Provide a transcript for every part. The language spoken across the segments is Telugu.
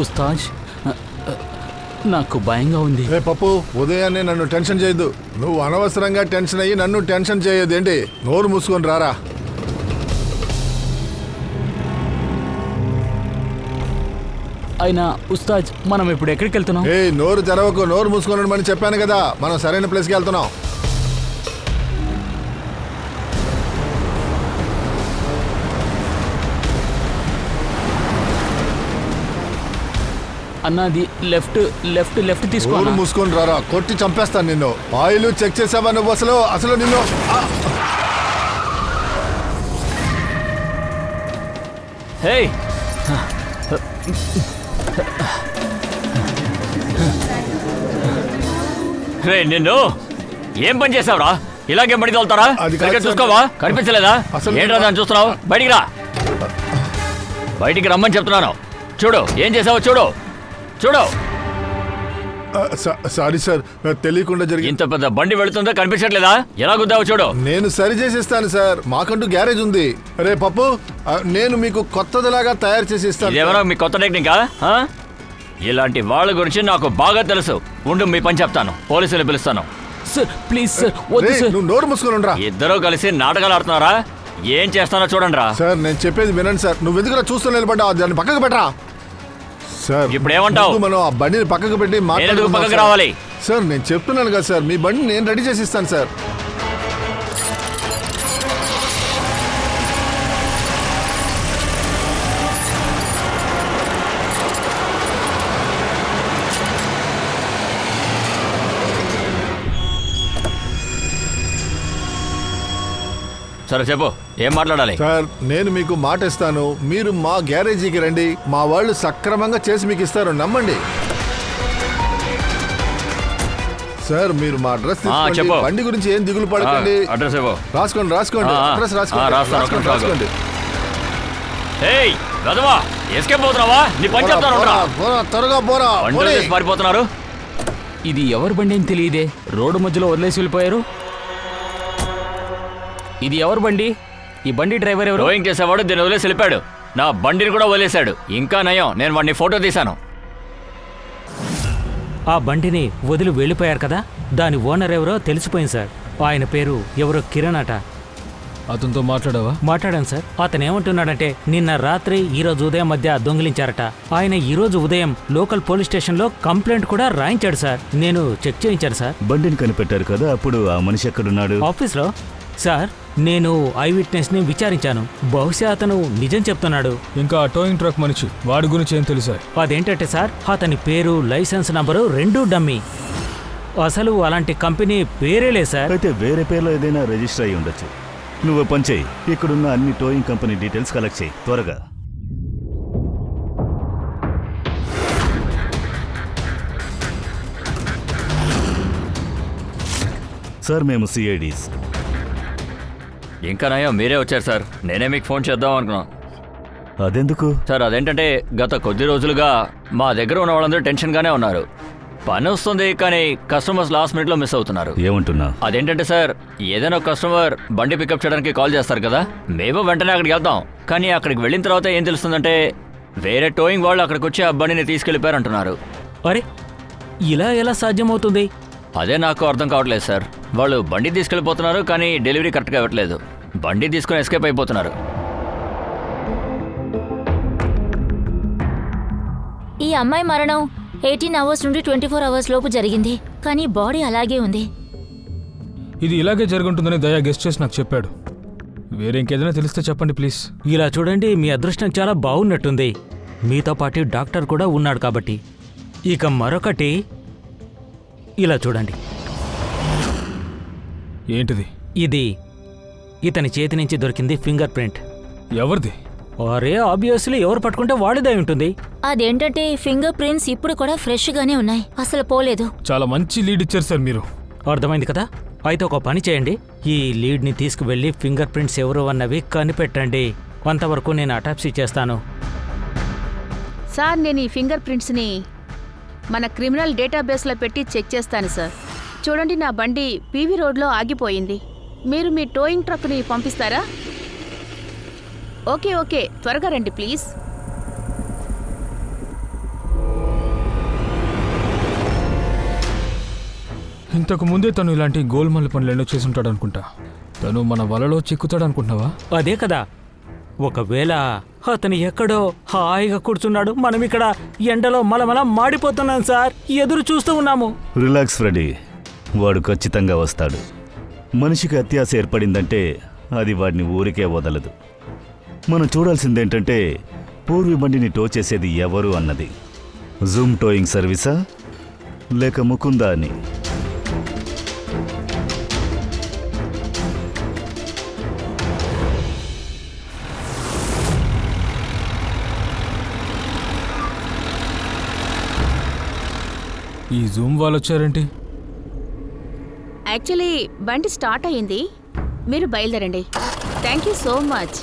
ఉస్తాజ్, నాకు భయంగా ఉంది. రే పప్పు, ఉదయాన్నే నన్ను టెన్షన్ చేయొద్దు. నువ్వు అనవసరంగా టెన్షన్ అయ్యి నన్ను టెన్షన్ చేయొద్దు. ఏంటి నోరు మూసుకొని రారా. అయినా ఉస్తాజ్, మనం ఇప్పుడు ఎక్కడికి వెళ్తున్నాం? ఏ నోరు తెరవకు, నోరు మూసుకొని ఉండమని చెప్పాను కదా. మనం సరైన ప్లేస్కి వెళ్తున్నాం. అన్నది లెఫ్ట్ లెఫ్ట్ లెఫ్ట్ తీసుకో. నోరు మూసుకొని రారా, కొట్టి చంపేస్తాను నిన్ను. ఆయిల్ చెక్ చేసావా నువ్వు? అసలు నిన్ను హే రే, నిన్ను ఏం పని చేసావురా? ఇలాగే బడి తోలుతారా? చూసుకోవా? కనిపించలేదా? ఏంట్రా దాన్ని చూస్తున్నావు? బయటికి రా, బయటికి రమ్మని చెప్తున్నాను. చూడు ఏం చేసావో చూడు. చూడు. సారీ సార్, తెలియకుండా జరిగింది. ఇంత పెద్ద బండి వెళుతుందో కనిపించట్లేదా? ఎలా గుద్దావో చూడు. నేను సరి చేసిస్తాను సార్, మాకంటూ గ్యారేజ్ ఉంది. రే పప్పు, నేను మీకు కొత్తదిలాగా తయారు చేసి ఇస్తాను. ఏమన్నా మీ కొత్త టెక్నికా? ఇలాంటి వాళ్ళ గురించి నాకు బాగా తెలుసు. ఉండు, మీ పని చెప్తాను. పోలీసులు పిలుస్తాను. సార్ ప్లీజ్ సార్, వద్దు సార్. నువ్వు నోరు మూసుకొని ఉండరా. ఇద్దరూ కలిసి నాటకాలు ఆడుతున్నారా? ఏం చేస్తానో చూడండి రా. సార్ నేను చెప్పేది వినండి సార్. నువ్వు ఎందుకు చూస్తూ నిలబడ్డా? దాన్ని పక్కకు పెట్టరా సార్. ఇప్పుడు ఏమంటావు? మనం ఆ బండిని పక్కకు పెట్టి పక్కకు రావాలి. సార్ నేను చెప్తున్నాను కదా సార్, మీ బండిని నేను రెడీ చేసి ఇస్తాను సార్. సరే చెప్పు, ఏం మాట్లాడాలి? సార్ నేను మీకు మాట ఇస్తాను, మీరు మా గ్యారేజీకి రండి. మా వాళ్ళు సక్రమంగా చేసి మీకు ఇస్తారు, నమ్మండి. సార్ మీరు మా అడ్రస్ తీసుకోండి. బండి గురించి ఏం దిగులు పడకండి. అడ్రస్ రాసుకోండి అడ్రస్ రాసుకోండి. ఏయ్ గదవా, ఎస్కేప్ అవుతున్నావా? నీ పని చెప్తాను. త్వరగా పోరా. పారిపోతున్నారు. ఇది ఎవరి బండి అని తెలియదే, రోడ్డు మధ్యలో వదిలేసి వెళ్ళిపోయారు. ఇది ఎవరు బండి? ఈ బండి డ్రైవర్ ఎవరు? రోయింగ్ చేసేవాడు దీన్ని వదిలేసి వెళ్ళిపోయాడు. నా బండిని కూడా వదిలేశాడు. ఇంకా నయం, నేను వాడిని ఫోటో తీశాను. ఆ బండిని వదిలి వెళ్ళిపోయారు కదా, దాని ఓనర్ ఎవరో తెలిసిపోయింది సార్. ఆయన పేరు ఎవరో కిరణ్ అట. అతనితో మాట్లాడావా? మాట్లాడాను సార్. అతను ఏమంటున్నాడంటే నిన్న రాత్రి ఈరోజు ఉదయం మధ్య దొంగిలించారట. ఆయన ఈరోజు ఉదయం లోకల్ పోలీస్ స్టేషన్లో కంప్లైంట్ కూడా రాయించాడు సార్. నేను చెక్ చేయించాను సార్. బండిని కనిపెట్టారు కదా, అప్పుడు ఆ మనిషి ఎక్కడున్నాడు? ఆఫీస్లో సార్. నేను ఐ విట్నెస్ ని విచారించాను. బహుశా అతను నిజం చెప్తున్నాడు. ఇంకా టోయింగ్ ట్రక్ మనిషి, వాడి గురించి ఏం తెలుసా? అదేంటంటే సార్, అతని పేరు, లైసెన్స్ నంబరు రెండూ డమ్మీ. అసలు అలాంటి కంపెనీ పేరే లేదు సార్. అయితే వేరే పేర్లో ఏదైనా రిజిస్టర్ అయి ఉండొచ్చు. నువ్వు పని చేయి, ఇక్కడున్న అన్ని టోయింగ్ కంపెనీ డీటెయిల్స్ కలెక్ట్ చేయి త్వరగా. సార్ మేము సిఐడీస్. ఇంకా నయం, మీరే వచ్చారు సార్. నేనే మీకు ఫోన్ చేద్దాం అనుకున్నాను. అదెందుకు సార్? అదేంటంటే గత కొద్ది రోజులుగా మా దగ్గర ఉన్న వాళ్ళందరూ టెన్షన్గానే ఉన్నారు. పని వస్తుంది కానీ కస్టమర్స్ లాస్ట్ మినిట్లో మిస్ అవుతున్నారు. ఏమంటున్నా? అదేంటంటే సార్, ఏదైనా కస్టమర్ బండి పికప్ చేయడానికి కాల్ చేస్తారు కదా, మేము వెంటనే అక్కడికి వెళ్తాం. కానీ అక్కడికి వెళ్ళిన తర్వాత ఏం తెలుస్తుందంటే వేరే టోయింగ్ వాళ్ళు అక్కడికి వచ్చి ఆ బండిని తీసుకెళ్ళిపోయారు అంటున్నారు. అరే, ఇలా ఎలా సాధ్యమవుతుంది? అదే నాకు అర్థం కావట్లేదు సార్. వాళ్ళు బండి తీసుకెళ్ళిపోతున్నారు కానీ డెలివరీ కరెక్ట్గా ఇవ్వట్లేదు. బండి తీసుకుని ఎస్కేప్ అయిపోతున్నారు. ఈ అమ్మాయి మరణం 18 అవర్స్ నుండి 24 అవర్స్ లోపు జరిగింది, కానీ బాడీ అలాగే ఉంది. ఇది ఇలాగే జరుగుతుందని దయా గెస్ట్ చేసి నాకు చెప్పాడు. వేరే ఇంకేదైనా తెలిస్తే చెప్పండి ప్లీజ్. ఇలా చూడండి, మీ అదృష్టం చాలా బాగున్నట్టుంది. మీతో పాటు డాక్టర్ కూడా ఉన్నాడు కాబట్టి. ఇక మరొకటి, ఇలా చూడండి. ఏంటిది? ఇది ఇతని చేతి నుంచి దొరికింది ఫింగర్ ప్రింట్. ఎవరిది? అరే ఆబ్వియస్లీ ఎవరు పట్టుకుంటే వాడిదే ఉంటుంది. అదేంటంటే ఫింగర్ ప్రింట్స్ ఇప్పుడు కూడా ఫ్రెష్ గానే ఉన్నాయి, అసలు పోలేదు. చాలా మంచి లీడ్ ఇచ్చారు సార్ మీరు. అర్థమైంది కదా? అయితే ఒక పని చేయండి, ఈ లీడ్ని తీసుకువెళ్ళి ఫింగర్ ప్రింట్స్ ఎవరు అన్నవి కనిపెట్టండి. అంతవరకు నేను అటాప్సీ చేస్తాను. సార్ నేను ఈ ఫింగర్ ప్రింట్స్ని మన క్రిమినల్ డేటాబేస్లో పెట్టి చెక్ చేస్తాను సార్. చూడండి, నా బండి పీవీ రోడ్లో ఆగిపోయింది. మీరు మీ టోయింగ్ ట్రక్ని పంపిస్తారా? ఓకే త్వరగా రండి ప్లీజ్. ఇంతకు ముందే తను ఇలాంటి గోల్మాల పనులు ఎన్నో చేసుంటాడు అనుకుంటా. తను మన వలలో చిక్కుతాడు అనుకుంటున్నావా? అదే కదా, ఒకవేళ అతను ఎక్కడో హాయిగా కూర్చున్నాడు, మనం ఇక్కడ ఎండలో మలమల మాడిపోతున్నాం సార్, ఎదురు చూస్తూ ఉన్నాము. రిలాక్స్ ఫ్రెడీ, వాడు ఖచ్చితంగా వస్తాడు. మనిషికి అత్యాశ ఏర్పడిందంటే అది వాడిని ఊరికే వదలదు. మనం చూడాల్సిందేంటంటే పూర్వి బండిని టో చేసేది ఎవరు అన్నది. జూమ్ టోయింగ్ సర్వీసా లేక ముకుందా అని. ఈ జూమ్ వాళ్ళు వచ్చారేంటి? యాక్చువల్లీ బండి స్టార్ట్ అయ్యింది, మీరు బయలుదేరండి. Thank you so much.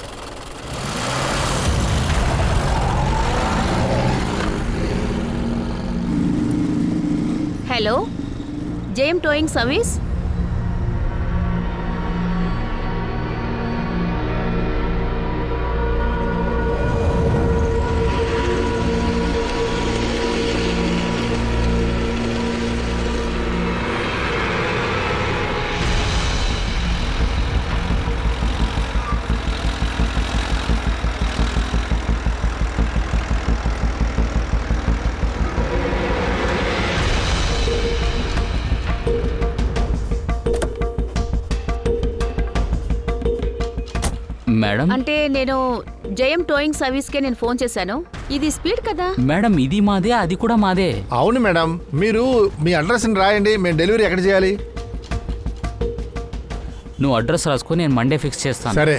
Hello, JM towing service. Madam అంటే నేను జేఎం టోయింగ్ సర్వీస్కే నేను ఫోన్ చేశాను. ఇది స్పీడ్ కదా. మేడం ఇది మాదే, అది కూడా మాదే. అవును మేడం, మీరు మీ అడ్రస్ని రాయండి, మేము డెలివరీ ఎక్కడ చేయాలి? నువ్వు అడ్రస్ రాసుకో, నేను మండే ఫిక్స్ చేస్తాను. సరే.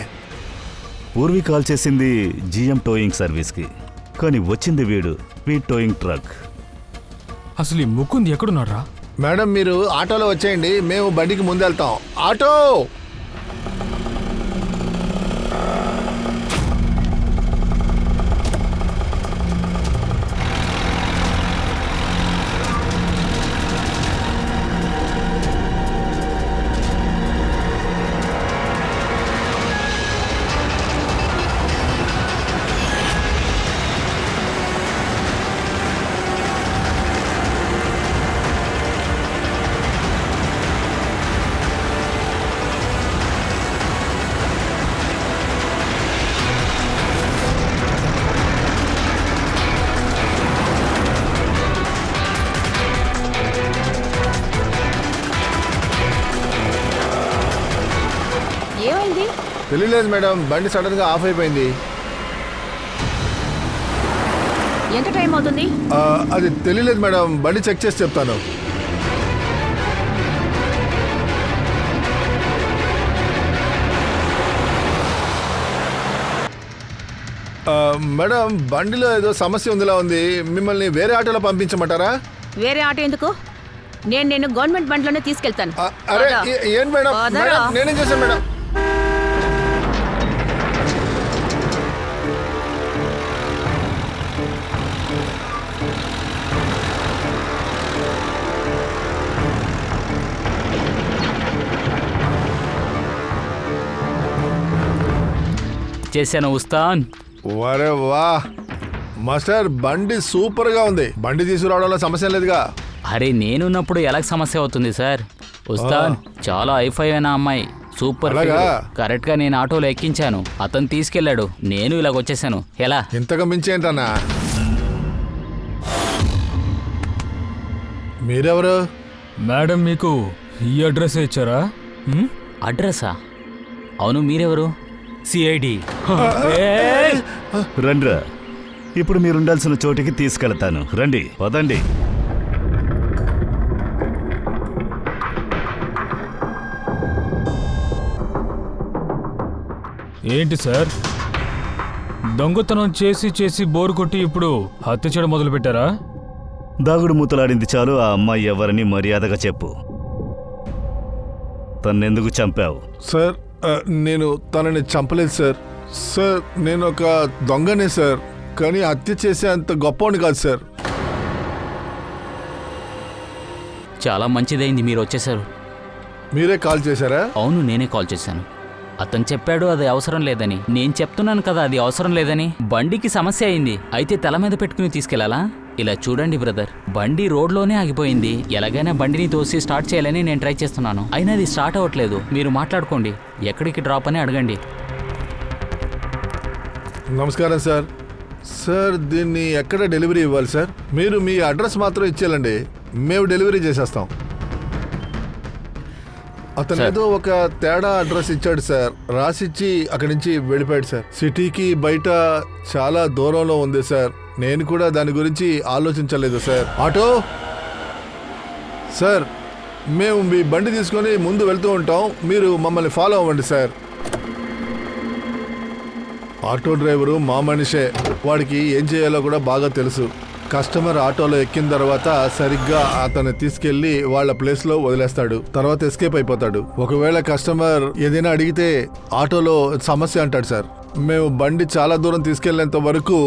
పూర్వి కాల్ చేసింది జిఎం టోయింగ్ సర్వీస్కి, కానీ వచ్చింది వీడ్ టోయింగ్ ట్రక్. అసలు ఈ ముకుంది ఎక్కడున్నాడు రా? మేడం మీరు ఆటోలో వచ్చేయండి, మేము బండికి ముందెళ్తాం. ఆటో! ఏమైంది? తెలియలేదు మేడం, బండి సడన్గా ఆఫ్ అయిపోయింది. ఎంత టైం అవుతుంది? అది తెలియలేదు మేడం, బండి చెక్ చేసి చెప్తాను. మేడం బండిలో ఏదో సమస్య ఉందిలా ఉంది, మిమ్మల్ని వేరే ఆటోలో పంపించమంటారా? వేరే ఆటో ఎందుకు? నేను గవర్నమెంట్ బండిలోనే తీసుకెళ్తాను. అరే పద. ఏం మేడం? పదరా. మేడం, నేనేం చేశాను మేడం? చేశాను ఉస్తాన్. వరే వా మాస్టర్, బండి సూపర్ గా ఉంది. బండి తీసుకురావడంలో సమస్య లేదుగా. అరే నేనున్నప్పుడు ఎలా సమస్య అవుతుంది సార్? ఉస్తాన్ చాలా ఐఫై అయిన అమ్మాయి, సూపర్ అలాగా? కరెక్ట్ గా నేను ఆటోలో ఎక్కించాను, అతను తీసుకెళ్లాడు, నేను ఇలాగ వచ్చేసాను. ఎలా? ఇంతగా మించి ఏంటన్నా? మీరెవరు? మేడం మీకు ఈ అడ్రస్ ఇచ్చారా? అడ్రస్సా? అవును, మీరెవరు? సిఐడి. రండ్రా, ఇప్పుడు మీరుండాల్సిన చోటికి తీసుకెళ్తాను. రండి, పదండి. ఏంటి సార్, దొంగతనం చేసి చేసి బోరు కొట్టి ఇప్పుడు హత్య చేయడం మొదలు పెట్టారా? దాగుడు మూతలాడింది చాలు. ఆ అమ్మాయి ఎవరని మర్యాదగా చెప్పు. తన్నెందుకు చంపావు? సార్ నేను తనని చంపలేదు సార్. సార్ నేను ఒక దొంగనే సార్, కానీ హత్య చేసే అంత గొప్పవాడిని కాదు సార్. చాలా మంచిదైంది మీరు వచ్చేసారు. మీరే కాల్ చేశారా? అవును, నేనే కాల్ చేశాను. అతను చెప్పాడు అది అవసరం లేదని. నేను చెప్తున్నాను కదా అది అవసరం లేదని. బండికి సమస్య అయింది, అయితే తల మీద పెట్టుకుని తీసుకెళ్లాలా? ఇలా చూడండి బ్రదర్, బండి రోడ్లోనే ఆగిపోయింది. ఎలాగైనా బండిని తోసి స్టార్ట్ చేయాలని నేను ట్రై చేస్తున్నాను, అయినా అది స్టార్ట్ అవ్వట్లేదు. మీరు మాట్లాడుకోండి, ఎక్కడికి డ్రాప్ అని అడగండి. నమస్కారం సార్. సార్ దీన్ని ఎక్కడ డెలివరీ ఇవ్వాలి సార్? మీరు మీ అడ్రస్ మాత్రం ఇచ్చేయాలండి, మేము డెలివరీ చేసేస్తాం. అతను ఏదో ఒక తేడా అడ్రస్ ఇచ్చాడు సార్, రాసిచ్చి అక్కడి నుంచి వెళ్ళిపోయాడు సార్. సిటీకి బయట చాలా దూరంలో ఉంది సార్. నేను కూడా దాని గురించి ఆలోచించలేదు సార్. ఆటో సార్, మేము మీ బండి తీసుకొని ముందు వెళ్తూ ఉంటాం, మీరు మమ్మల్ని ఫాలో అవ్వండి సార్. ఆటో డ్రైవరు మా మనిషే, వాడికి ఏం చేయాలో కూడా బాగా తెలుసు. కస్టమర్ ఆటోలో ఎక్కిన తర్వాత సరిగ్గా అతన్ని తీసుకెళ్లి వాళ్ళ ప్లేస్లో వదిలేస్తాడు, తర్వాత ఎస్కేప్ అయిపోతాడు. ఒకవేళ కస్టమర్ ఏదైనా అడిగితే ఆటోలో సమస్య అంటాడు సార్. మేము బండి చాలా దూరం తీసుకెళ్లేంత వరకు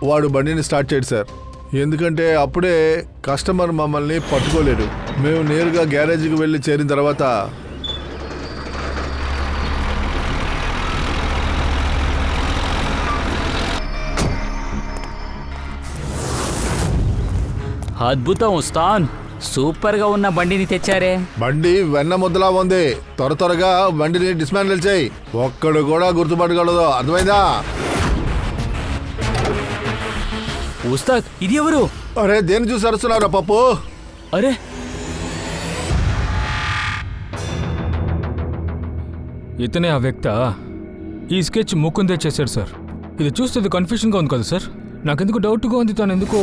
వాడు బండిని స్టార్ట్ చేయడు సార్, ఎందుకంటే అప్పుడే కస్టమర్ మమ్మల్ని పట్టుకోలేడు. మేము నేరుగా గ్యారేజీకి వెళ్ళి చేరిన తర్వాత అద్భుతం ఉస్తాన్, సూపర్గా ఉన్న బండిని తెచ్చారే. బండి వెన్న ముద్దలా ఉంది, త్వరగా బండిని డిస్మాంటిల్ చేయి. ఒక్కడు కూడా గుర్తుపట్టగలదు, అర్థమైందా? ఉస్తాద్, ఇది ఎవరు? అరే దేన్ని చూసి అరుస్తున్నారా పప్పు? అరే ఇతనే ఆ వ్యక్త. ఈ స్కెచ్ ముకుందే చేశాడు సార్. ఇది చూస్తే కన్ఫ్యూషన్గా ఉంది కదా సార్. నాకెందుకు డౌట్గా ఉంది, తను ఎందుకో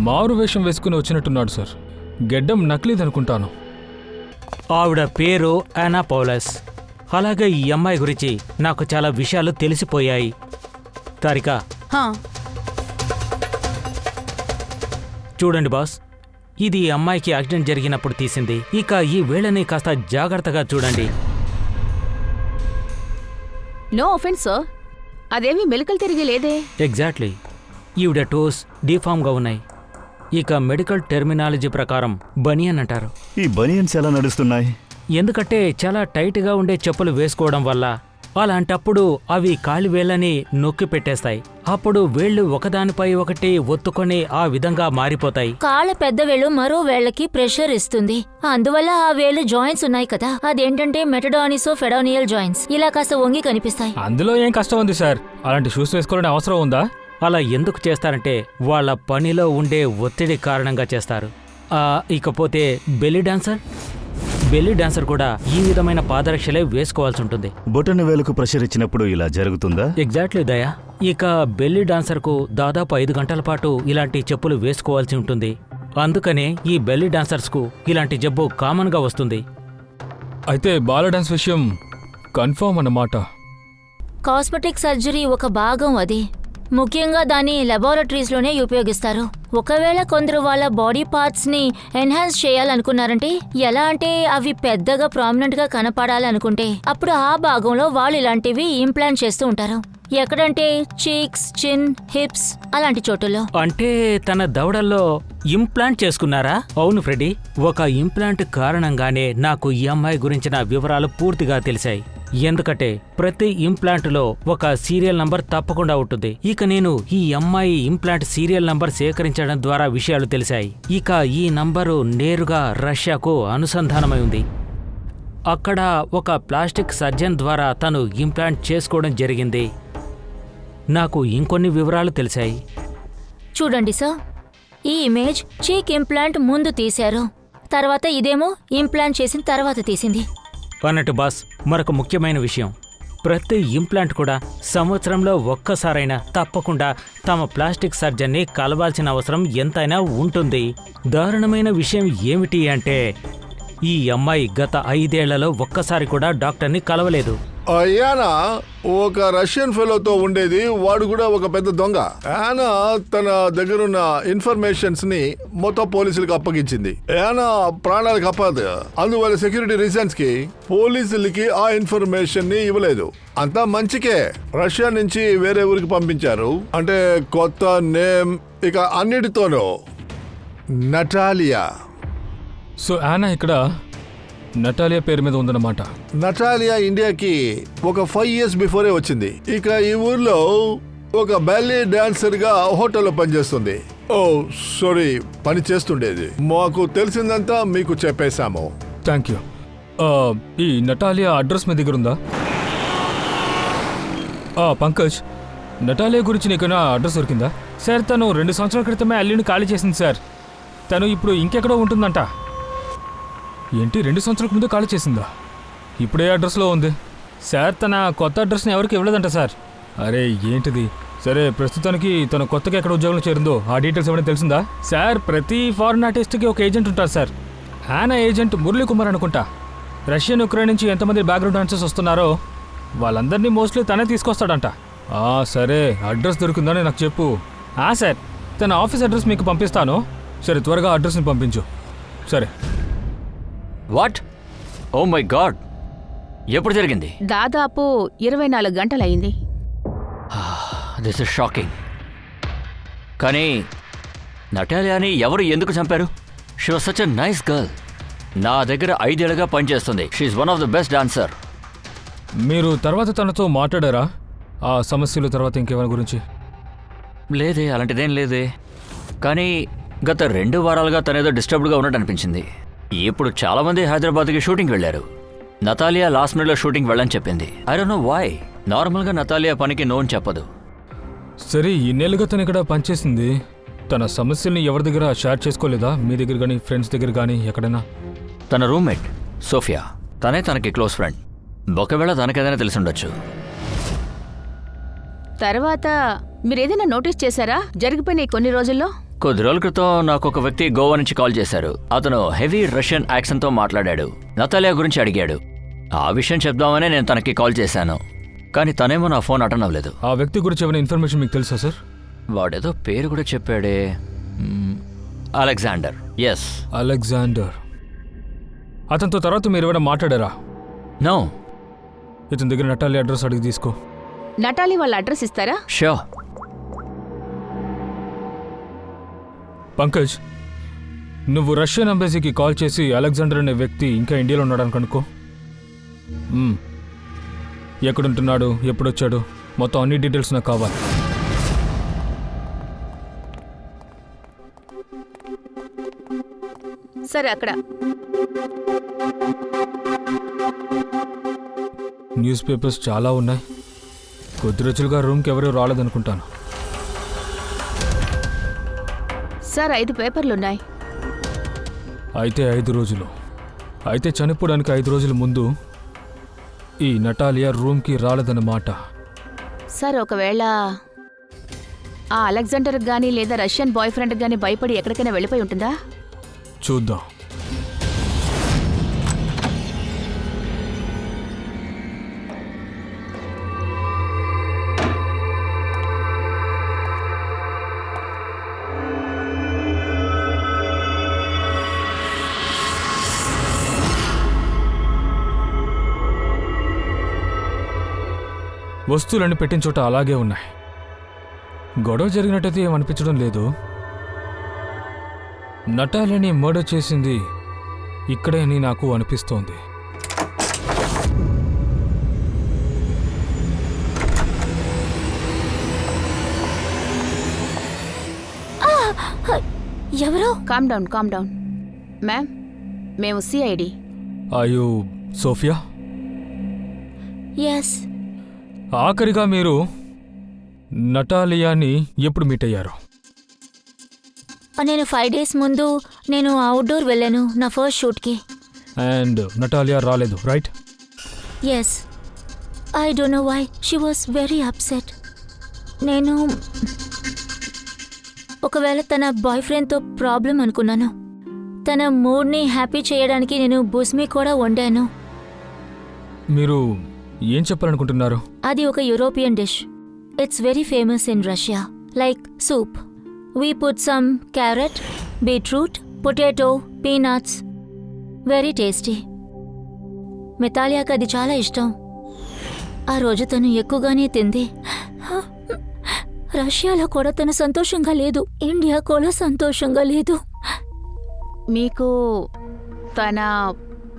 మారు వేషం వేసుకుని వచ్చినట్టున్నాడు సార్. గెడ్డం నకిలీదనుకుంటాను. ఆవిడ పేరు యానా పౌలస్. అలాగే ఈ అమ్మాయి గురించి నాకు చాలా విషయాలు తెలిసిపోయాయి. తారిక, హా, చూడండి బాస్, ఇది ఈ అమ్మాయికి యాక్సిడెంట్ జరిగినప్పుడు తీసింది. ఇక ఈ వేళని కాస్త జాగ్రత్తగా చూడండి. నో ఆఫెన్స్ సార్, అదేమీ మెలికలు తిరిగి లేదే. ఎగ్జాక్ట్లీ, ఈవిడ టోస్ డీఫామ్గా ఉన్నాయి. ఇక మెడికల్ టెర్మినాలజీ ప్రకారం బనియన్ అంటారు. ఈ బనియన్స్ ఎలా నడుస్తున్నాయి? ఎందుకంటే చాలా టైట్గా ఉండే చెప్పులు వేసుకోవడం వల్ల అలాంటప్పుడు అవి కాలి వేళ్ళని నొక్కి పెట్టేస్తాయి. అప్పుడు వేళ్ళు ఒకదానిపై ఒకటి ఒత్తుకొని ఆ విధంగా మారిపోతాయి. కాళ్ళ పెద్ద వేళ్ళు మరో వేళ్ళకి ప్రెషర్ ఇస్తుంది, అందువల్ల ఆ వేళ్ళు జాయింట్స్ ఉన్నాయి కదా, అదేంటంటే మెటడానిసో ఫెడోనియల్ జాయింట్స్, ఇలా కాస్త వంగి కనిపిస్తాయి. అందులో ఏం కష్టం ఉంది సార్? అలాంటి షూస్ వేసుకోవాలని అవసరం ఉందా? అలా ఎందుకు చేస్తారంటే వాళ్ళ పనిలో ఉండే ఒత్తిడి కారణంగా చేస్తారు. ఇకపోతే బెల్లీ డాన్సర్ కూడా ఈ విధమైన పాదరక్షలే వేసుకోవాల్సి ఉంటుంది. బొటన వేలకు ప్రెషర్ ఇచ్చినప్పుడు ఇలా జరుగుతుందా? ఎగ్జాక్ట్లీ దయా. ఇక బెల్లీ డాన్సర్కు దాదాపు 5 గంటల పాటు ఇలాంటి చెప్పులు వేసుకోవాల్సి ఉంటుంది. అందుకనే ఈ బెల్లీ డాన్సర్స్కు ఇలాంటి జబ్బు కామన్గా వస్తుంది. అయితే బాల డాన్స్ విషయం కన్ఫర్మ్ అన్నమాట. కాస్మెటిక్ సర్జరీ ఒక భాగం అది. ముఖ్యంగా దాన్ని లెబారెటరీస్లోనే ఉపయోగిస్తారు. ఒకవేళ కొందరు వాళ్ళ బాడీ పార్ట్స్ని ఎన్హాన్స్ చేయాలనుకున్నారంటే, ఎలా అంటే అవి పెద్దగా ప్రామినెంట్గా కనపడాలనుకుంటే, అప్పుడు ఆ భాగంలో వాళ్ళు ఇలాంటివి ఇంప్లాంట్ చేస్తూ ఉంటారు. ఎక్కడంటే చీక్స్, చిన్, హిప్స్ అలాంటి చోటుల్లో. అంటే తన దవడల్లో ఇంప్లాంట్ చేసుకున్నారా? అవును ఫ్రెడీ, ఒక ఇంప్లాంట్ కారణంగానే నాకు ఈ అమ్మాయి గురించిన వివరాలు పూర్తిగా తెలిసాయి. ఎందుకంటే ప్రతి ఇంప్లాంట్లో ఒక సీరియల్ నంబర్ తప్పకుండా ఉంటుంది. ఇక నేను ఈ అమ్మాయి ఇంప్లాంట్ సీరియల్ నంబర్ సేకరించడం ద్వారా విషయాలు తెలిసాయి. ఇక ఈ నంబరు నేరుగా రష్యాకు అనుసంధానమై ఉంది. అక్కడ ఒక ప్లాస్టిక్ సర్జన్ ద్వారా తను ఇంప్లాంట్ చేసుకోవడం జరిగింది. నాకు ఇంకొన్ని వివరాలు తెలిసాయి. చూడండి సార్, ఈ ఇమేజ్ చీక్ ఇంప్లాంట్ ముందు తీశారు, తర్వాత ఇదేమో ఇంప్లాంట్ చేసిన తర్వాత తీసింది. అన్నట్టు బాస్, మరొక ముఖ్యమైన విషయం, ప్రతి ఇంప్లాంట్ కూడా సంవత్సరంలో ఒక్కసారైనా తప్పకుండా తమ ప్లాస్టిక్ సర్జన్ని కలవాల్సిన అవసరం ఎంతైనా ఉంటుంది. దారుణమైన విషయం ఏమిటి అంటే ఈ అమ్మాయి గత 5 ఏళ్లలో ఒక్కసారి కూడా డాక్టర్ని కలవలేదు. యానా ఒక రష్యన్ ఫెలోతో ఉండేది, వాడు కూడా ఒక పెద్ద దొంగ. యానా తన దగ్గరున్న ఇన్ఫర్మేషన్స్ ని మొత్తం పోలీసులకు అప్పగించింది. యానా ప్రాణాలకు అప్పదు, అందువల్ల సెక్యూరిటీ రీజన్స్ కి పోలీసులకి ఆ ఇన్ఫర్మేషన్ ని ఇవ్వలేదు. అంతా మంచికే. రష్యా నుంచి వేరే ఊరికి పంపించారు, అంటే కొత్త నేమ్, ఇక అన్నిటితోనూ నటాలియా. సో యానా ఇక్కడ నటాలియా పేరు మీద ఉందన్నమాట. నటాలియా ఇండియాకి ఒక 5 years బిఫోరే వచ్చింది. ఇక ఈ ఊర్లో ఒక బ్యాలీ డాన్సర్ గా హోటల్లో పనిచేస్తుంది. ఓ సారీ, పని చేస్తుండేది. మాకు తెలిసిందంతా మీకు చెప్పేశాము. Thank you. ఈ నటాలియా అడ్రస్ మీ దగ్గర ఉందా? పంకజ్, నటాలియా గురించి నీకైనా అడ్రస్ దొరికిందా? సార్, తను 2 సంవత్సరాల క్రితమే అల్లుని ఖాళీ చేసింది సార్. తను ఇప్పుడు ఇంకెక్కడో ఉంటుందంట. ఏంటి, 2 సంవత్సరాల ముందే ఖాళీ చేసిందా? ఇప్పుడే అడ్రస్లో ఉంది సార్. తన కొత్త అడ్రస్ని ఎవరికి ఇవ్వలేదంట సార్. అరే ఏంటిది? సరే, ప్రస్తుతానికి తను కొత్తగా ఎక్కడ ఉద్యోగంలో చేరిందో ఆ డీటెయిల్స్ ఏమైనా తెలిసిందా? సార్, ప్రతి ఫారెన్ ఆర్టిస్ట్కి ఒక ఏజెంట్ ఉంటారు సార్. ఆయన ఏజెంట్ మురళీ కుమార్ అనుకుంటా. రష్యన్, ఉక్రెయిన్ నుంచి ఎంతమంది బ్యాక్గ్రౌండ్ డాన్సర్స్ వస్తున్నారో వాళ్ళందరినీ మోస్ట్లీ తనే తీసుకొస్తాడంట. సరే, అడ్రస్ దొరికిందని నాకు చెప్పు. సార్, తన ఆఫీస్ అడ్రస్ మీకు పంపిస్తాను. సరే, త్వరగా అడ్రస్ని పంపించు. సరే. వాట్? ఓ మై గాడ్, ఎప్పుడు జరిగింది? దాదాపు 24 గంటలయ్యింది. This is shocking. కానీ నటాలియాని ఎవరు ఎందుకు చంపారు? She was such a nice girl. నా దగ్గర 5 ఏళ్ళుగా పనిచేస్తుంది. She's one of the best dancer. మీరు తర్వాత తనతో మాట్లాడారా ఆ సమస్యలు తర్వాత ఇంకేమైనా గురించి? లేదే, అలాంటిదేం లేదే. కానీ గత 2 వారాలుగా తనేదో డిస్టర్బ్డ్గా ఉన్నట్టు అనిపించింది. ఇప్పుడు చాలామంది హైదరాబాద్కి షూటింగ్ వెళ్ళారు. నతాలియా లాస్ట్ మినిట్లో షూటింగ్ వెళ్ళని చెప్పింది. I don't know why. నార్మల్గా నతాలియా పనికి నో అని చెప్పదు. సరే, ఇన్నేళ్ళుగా తను ఇక్కడ పనిచేసింది. తన సమస్యల్ని ఎవరి దగ్గర షేర్ చేసుకోలేదా? మీ దగ్గర కానీ, ఫ్రెండ్స్ దగ్గర కానీ, ఎక్కడైనా? తన రూమ్మేట్ సోఫియా, తనే తనకి క్లోజ్ ఫ్రెండ్. ఒకవేళ తనకేదైనా తెలిసి ఉండొచ్చు. తర్వాత మీరేదైనా నోటీస్ చేశారా జరిగిపోయిన కొన్ని రోజుల్లో? కొద్ది రోజుల క్రితం నాకు ఒక వ్యక్తి గోవా నుంచి కాల్ చేశారు. అతను హెవీ రష్యన్ యాక్సెంట్తో మాట్లాడాడు. నతాలియా గురించి అడిగాడు. ఆ విషయం చెప్దామనే నేను తనకి కాల్ చేశాను. కానీ తనేమో నా ఫోన్ అటెండ్ అవ్వలేదు. ఆ వ్యక్తి గురించి ఏమైనా ఇన్ఫర్మేషన్ మీకు తెలుసా సార్? వాడేదో పేరు కూడా చెప్పాడే. అలెగ్జాండర్. Yes, Alexander. అతనితో తర్వాత మీరు ఏమైనా మాట్లాడారా? నో. ఇతని దగ్గర నటాలి అడ్రస్ అడిగి తీసుకో. నటాలి వాళ్ళ అడ్రస్ ఇస్తారా? షూర్. పంకజ్, నువ్వు రష్యన్ ఎంబసీకి కాల్ చేసి అలెగ్జాండర్ అనే వ్యక్తి ఇంకా ఇండియాలో ఉన్నాడని కనుక్కో. ఎక్కడుంటున్నాడు, ఎప్పుడొచ్చాడు, మొత్తం అన్ని డీటెయిల్స్ నాకు కావాలి. సరే, అక్కడ న్యూస్ పేపర్స్ చాలా ఉన్నాయి. కొద్ది రోజులుగా రూమ్కి ఎవరూ రాలేదనుకుంటాను. సార్, 5 పేపర్లున్నాయి. అయితే 5 రోజులు. అయితే చనిపోవడానికి 5 రోజుల ముందు ఈ నటాలియా రూమ్కి రాలేదన్నమాట. సార్, ఒకవేళ ఆ అలెగ్జాండర్కి కానీ లేదా రష్యన్ బాయ్ ఫ్రెండ్కి కానీ భయపడి ఎక్కడికైనా వెళ్ళిపోయి ఉంటుందా? చూద్దాం. వస్తువులన్నీ పెట్టిన చోట అలాగే ఉన్నాయి. గొడవ జరిగినట్టయితే ఏమనిపించడం లేదు. నటాలియాని మర్డర్ చేసింది ఇక్కడే అని నాకు అనిపిస్తోంది. ఎవరు? Calm down. మ్యామ్, మేము సిఐడి. అయ్యో, సోఫియా. ఎస్. ఆఖరిగా మీరు నటాలియాని ఎప్పుడు మీట్ అయ్యారు? నేను 5 డేస్ ముందు నేను అవుట్డోర్ వెళ్ళాను నా ఫస్ట్ షూట్కి. అండ్ నటాలియా రాలేదు, right? Yes. I don't know why she was very upset. నేను ఒకవేళ తన బాయ్ ఫ్రెండ్తో ప్రాబ్లం అనుకున్నాను. తన మూడ్ని హ్యాపీ చేయడానికి నేను బుస్మీ కూడా వండాను. మీరు ఏం చెప్పాలనుకుంటున్నారు? అది ఒక European dish. It's very famous in Russia. Like soup. We put some carrot, beetroot, potato, peanuts. Very tasty. మెతాలియాకి అది చాలా ఇష్టం. ఆ రోజు తను ఎక్కువగానే తింది. రష్యాలో కూడా తను సంతోషంగా లేదు. ఇండియా కూడా సంతోషంగా లేదు. మీకు తన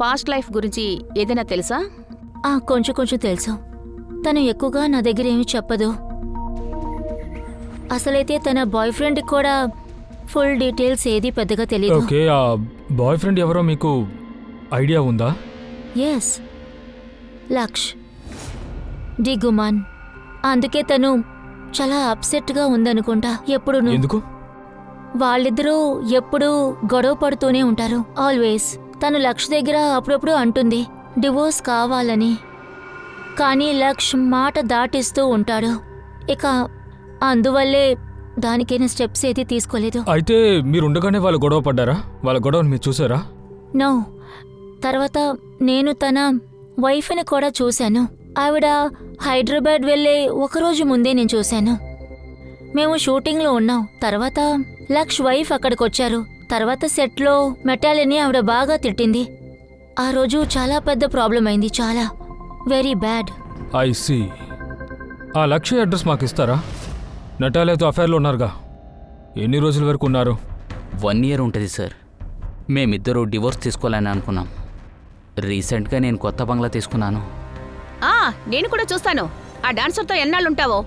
పాస్ట్ లైఫ్ గురించి ఏదైనా తెలుసా? కొంచెం తెలుసు. తను ఎక్కువగా నా దగ్గర ఏమీ చెప్పదు. అసలైతే తన బాయ్ ఫ్రెండ్కి కూడా ఫుల్ డీటెయిల్స్ ఏది పెద్దగా తెలియదు. ఓకే, ఆ బాయ్ ఫ్రెండ్ ఎవరో మీకు ఐడియా ఉందా? ఎస్, లక్ష్ డి గుమాన్. అందుకే తను చాలా అప్సెట్గా ఉందనుకుంటా. ఎప్పుడు ఎందుకు? వాళ్ళిద్దరూ ఎప్పుడూ గొడవ పడుతూనే ఉంటారు. ఆల్వేస్. తను లక్ష్ దగ్గర అప్పుడప్పుడు అంటుంది డివోర్స్ కావాలని, కానీ లక్ష్ మాట దాటిస్తూ ఉంటాడు. ఇక అందువల్లే దానికైనా స్టెప్స్ ఏది తీసుకోలేదు. అయితే మీరుండగానే వాళ్ళు గొడవ పడ్డారా? వాళ్ళ గొడవను మీరు చూసారా? నో. తర్వాత నేను తన వైఫ్ని కూడా చూశాను. ఆవిడ హైదరాబాద్ వెళ్ళే ఒకరోజు ముందే నేను చూశాను. మేము షూటింగ్లో ఉన్నాం. తర్వాత లక్ష్ వైఫ్ అక్కడికొచ్చారు. తర్వాత సెట్లో మెటాలిని ఆవిడ బాగా తిట్టింది. ఆ రోజు చాలా పెద్ద ప్రాబ్లం అయింది, చాలా వెరీ బ్యాడ్. I see. ఆ లక్ష్య అడ్రస్ మాకు ఇస్తారా? నటాలియాతో అఫైర్లో ఉన్నారుగా, ఎన్ని రోజుల వరకు ఉన్నారు? 1 year ఉంటుంది సార్. మేమిద్దరూ డివోర్స్ తీసుకోవాలని అనుకున్నాం. రీసెంట్గా నేను కొత్త బంగ్లా తీసుకున్నాను. నేను కూడా చూస్తాను. ఆ డాన్సర్తో ఎన్నాళ్ళుంటావో?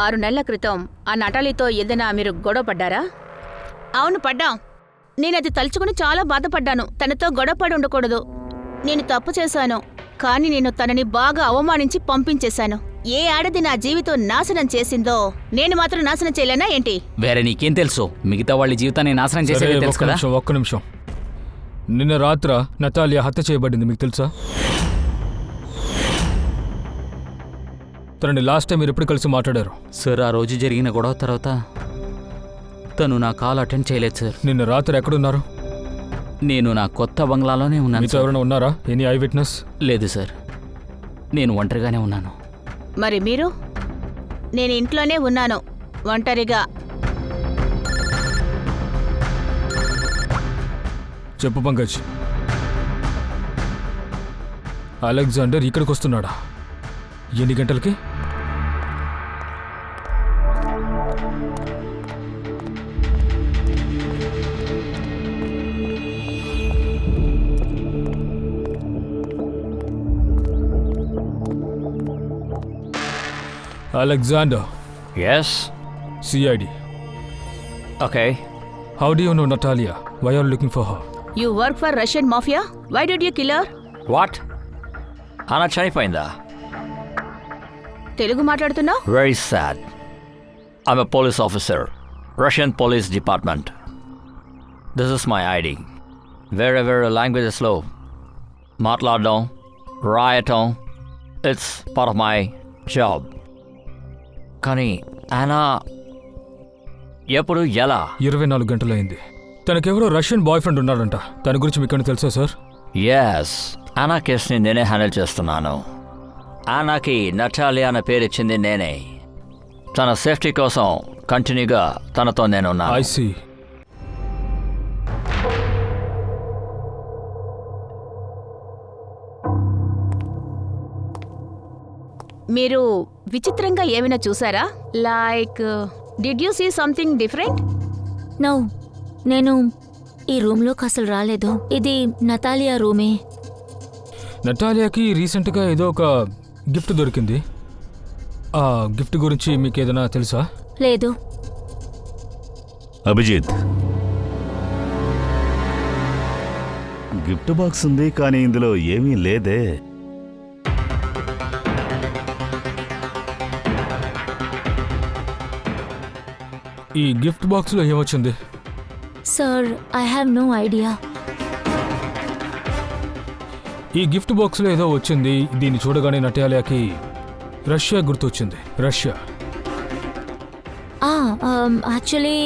6 నెలల క్రితం ఆ నటాలితో ఏదైనా మీరు గొడవ పడ్డారా? అవును, పడ్డాం. నేనది తలుచుకుని చాలా బాధపడ్డాను. తనతో గొడవపడి ఉండకూడదు. నేను తప్పు చేశాను, కానీ నేను తనని బాగా అవమానించి పంపించేశాను. ఏ ఆడది నా జీవితం నాశనం చేసిందో నేను మాత్రం నాశనం చేయలేనా ఏంటి? వేరే నీకేం తెలుసు? మిగతా వాళ్ళ జీవితాన్ని నాశనం సరే, చేసేది తెలుసు కదా. ఒక్క నిమిషం. నిన్న రాత్ర నటాలియా హత్య చేయబడింది, మీకు తెలుసా? తనని లాస్ట్ టైం మీరు ఎప్పుడు కలిసి మాట్లాడారు? సార్, ఆ రోజు జరిగిన గొడవ తర్వాత తను నా కాల్ అటెండ్ చేయలేదు సార్. నిన్న రాత్రి ఎక్కడున్నారు? నేను నా కొత్త బంగ్లాలోనే ఉన్నాను మీతో సార్. ఎవరైనా ఉన్నారా? Any I witness? లేదు సార్, నేను ఒంటరిగానే ఉన్నాను. మరి మీరు? నేను ఇంట్లోనే ఉన్నాను, ఒంటరిగా. చెప్పు పంకజ్. అలెగ్జాండర్ ఇక్కడికి వస్తున్నాడా? ఎన్ని గంటలకి? Alexander, Yes? CID. Okay. How do you know Natalia? Why are you looking for her? You work for Russian mafia? Why did you kill her? What? Anna చనిపోయిందా? తెలుగు మాట్లాడుతున్నావు? Very sad. I'm a police officer, Russian Police Department. This is my ID. Wherever languagesలో మాట్లాడడం, రాయటం, it's part of my job. కానీ ఆనా ఎప్పుడు ఎలా? 24 గంటలైంది. తనకెవరో రష్యన్ బాయ్ ఫ్రెండ్ ఉన్నాడంట. తన గురించి మీకు తెలుసా సార్? ఎస్, ఆనా కేసుని నేనే హ్యాండిల్ చేస్తున్నాను. ఆనాకి నటాలియా అనే పేరు ఇచ్చింది నేనే. తన సేఫ్టీ కోసం కంటిన్యూగా తనతో నేనున్నాను. I see. మీరు విచిత్రంగా ఏమైనా చూసారా? Like did you see something different? No, నేను ఈ రూమ్లోకి అసలు రాలేదు. ఇది నతాలియా రూమే. నటాలియాకి రీసెంట్గా ఏదో ఒక గిఫ్ట్ దొరికింది. ఆ గిఫ్ట్ గురించి మీకు ఏదైనా తెలుసా? లేదు. అభిజిత్, గిఫ్ట్ బాక్స్ ఉంది, కానీ ఇందులో ఏమీ లేదే. ఈ గిఫ్ట్ బాక్స్లో ఏమొచ్చింది? Sir, I have no idea. ఈ గిఫ్ట్ బాక్స్లో ఏదో వచ్చింది. దీన్ని చూడగానే నటాలియాకి రష్యా గుర్తొచ్చింది. రష్యా. యాక్చువల్లీ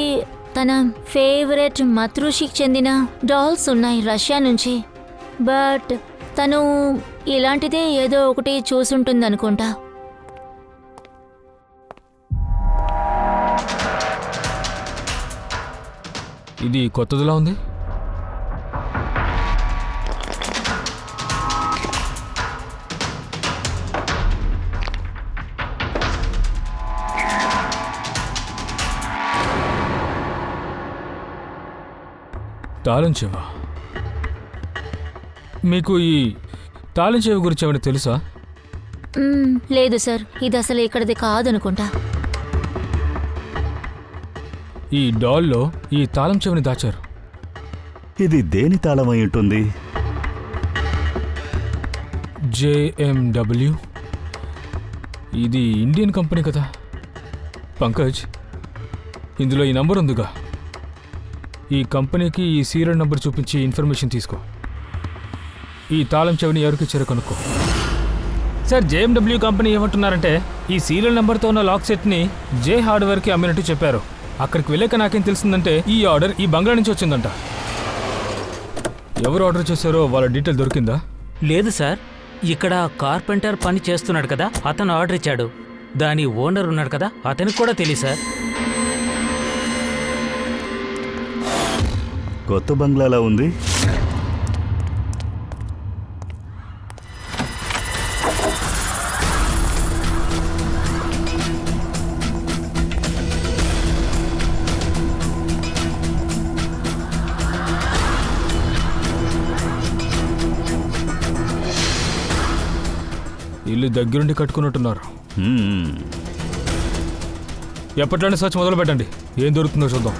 తన ఫేవరెట్ మతృషికి చెందిన డాల్స్ ఉన్నాయి రష్యా నుంచి. బట్ తను ఇలాంటిదే ఏదో ఒకటి చూసుంటుందనుకుంటా. ఇది కొత్తదిలా ఉంది. తాళం చెవా? మీకు ఈ తాళం చెవి గురించి ఏమైనా తెలుసా? లేదు సార్, ఇది అసలు ఇక్కడిది కాదనుకుంటా. ఈ డాల్లో ఈ తాళం చెవిని దాచారు. ఇది దేని తాళం అయి ఉంటుంది? JMW. ఇది ఇండియన్ కంపెనీ కదా పంకజ్. ఇందులో ఈ నంబర్ ఉందిగా. ఈ కంపెనీకి ఈ సీరియల్ నంబర్ చూపించి ఇన్ఫర్మేషన్ తీసుకో. ఈ తాళం చెవిని ఎవరికి ఇచ్చారో కనుక్కో. సార్, JMW కంపెనీ ఏమంటున్నారంటే ఈ సీరియల్ నెంబర్తో ఉన్న లాక్ సెట్ని జే హార్డ్వేర్కి అమ్మినట్టు చెప్పారు. అక్కడికి వెళ్ళాక నాకేం తెలిసిందంటే ఈ ఆర్డర్ ఈ బంగ్లా నుంచి వచ్చిందంట. ఎవరు ఆర్డర్ చేశారో వాళ్ళ డీటెయిల్ దొరికిందా? లేదు సార్, ఇక్కడ కార్పెంటర్ పని చేస్తున్నాడు కదా, అతను ఆర్డర్ ఇచ్చాడు. దాని ఓనర్ ఉన్నాడు కదా, అతనికి కూడా తెలియదు సార్. కొత్త బంగ్లాలా ఉంది. ఇల్లు దగ్గరుండి కట్టుకున్నట్టున్నారు. హ్మ్. ఎప్పట్లోనే సర్చ్ మొదలు పెట్టండి. ఏం దొరుకుతుందో చూద్దాం.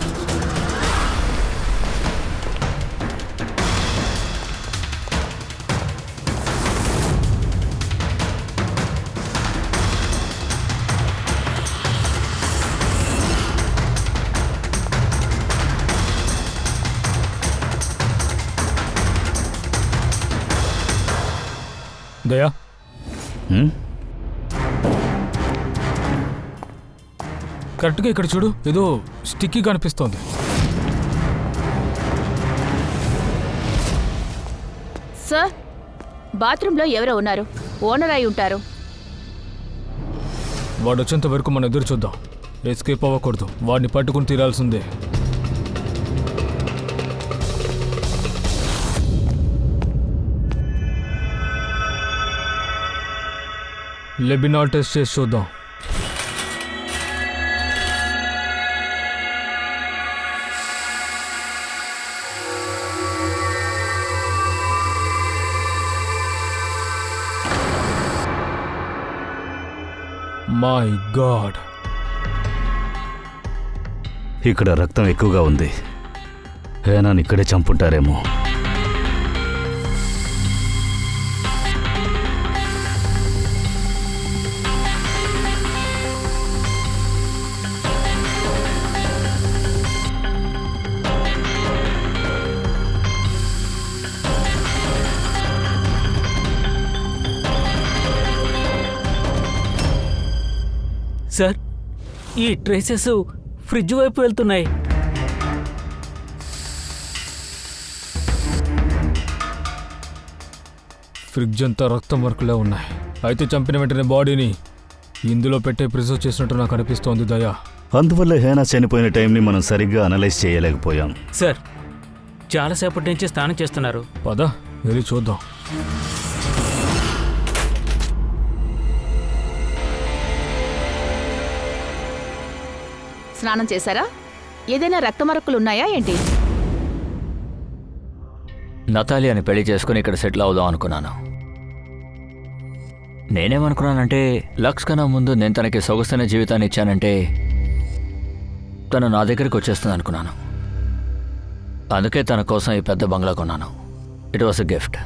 దయా, హ్మ్? కరెక్ట్గా ఇక్కడ చూడు, ఏదో స్టిక్కీ కనిపిస్తోంది. సార్, బాత్రూంలో ఎవరో ఉన్నారు. ఓనర్ అయి ఉంటారు. వాడు వచ్చేంత వరకు మనం ఎదురు చూద్దాం. ఎస్కేప్ అవ్వకూడదు. వాడిని పట్టుకుని తీరాల్సిందే. లెబినాల్ టెస్ట్ చేసి చూద్దాం. మై గాడ్, ఇక్కడ రక్తం ఎక్కువగా ఉంది. హేనాని ఇక్కడే చంపుంటారేమో. సార్, ఈ ట్రేసెస్ ఫ్రిడ్జ్ వైపు వెళ్తున్నాయి. ఫ్రిడ్జ్ అంతా రక్తం వర్కులే ఉన్నాయి. అయితే చంపిన వెంటనే బాడీని ఇందులో పెట్టే ప్రిజర్వ్ చేసినట్టు నాకు అనిపిస్తోంది దయా. అందువల్ల హేనా చనిపోయిన టైంని మనం సరిగ్గా అనలైజ్ చేయలేకపోయాం. సార్, చాలాసేపటి నుంచి స్నానం చేస్తున్నారు. పద వెళ్ళి చూద్దాం. స్నానం చేశారా? ఏదైనా రక్తమరక్కులు ఉన్నాయా ఏంటి? నతాలియాని పెళ్లి చేసుకుని ఇక్కడ సెటిల్ అవుదాం అనుకున్నాను. నేనేమనుకున్నానంటే లక్స్ కన్నా ముందు నేను తనకి సొగసైన జీవితాన్ని ఇచ్చానంటే తను నా దగ్గరికి వచ్చేస్తుంది అనుకున్నాను. అందుకే తన కోసం ఈ పెద్ద బంగ్లా కొన్నాను. It was a gift.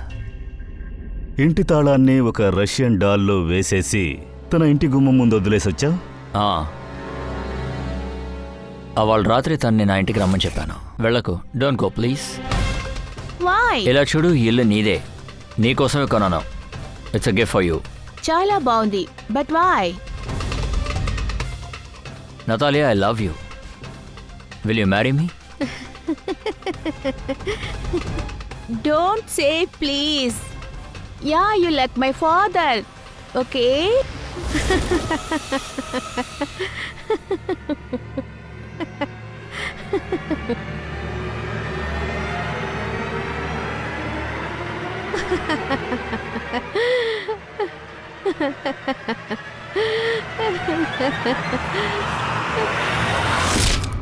ఇంటి తాళాన్ని ఒక రష్యన్ డాల్లో వేసేసి తన ఇంటి గుమ్మం ముందు వదిలేసొచ్చా? వాళ్ళ రాత్రి తన్ని నా ఇంటికి రమ్మని చెప్పాను. వెళ్ళకు, డోంట్ గో ప్లీజ్. వై? ఇలా చూడు, ఈ ఇల్లు నీదే, నీకోసమే కొన్నాను. It's a gift for you. చాలా బాగుంది, but why? Natalia, I love you. Will you marry me? Don't say please. Yeah, you like my father. Okay.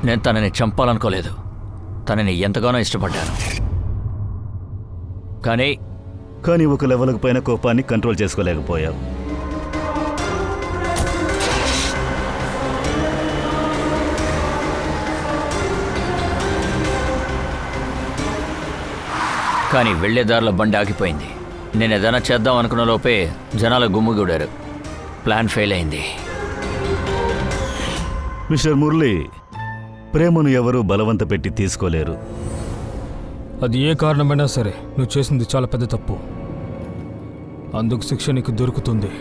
నేను తనని చంపాలనుకోలేదు. తనని ఎంతగానో ఇష్టపడ్డాను. కానీ ఒక లెవెల్కి పైన కోపాన్ని కంట్రోల్ చేసుకోలేకపోయావు. కానీ వెళ్లే దారిలో బండి ఆగిపోయింది. నేను ఏదైనా చేద్దాం అనుకున్న లోపే జనాల గుమ్ముగూడారు. ప్లాన్ ఫెయిల్ అయింది. మిస్టర్ మురళి, ప్రేమను ఎవరూ బలవంత పెట్టి తీసుకోలేరు. అది ఏ కారణమైనా సరే నువ్వు చేసింది చాలా పెద్ద తప్పు. అందుకు శిక్ష నీకు దొరుకుతుంది.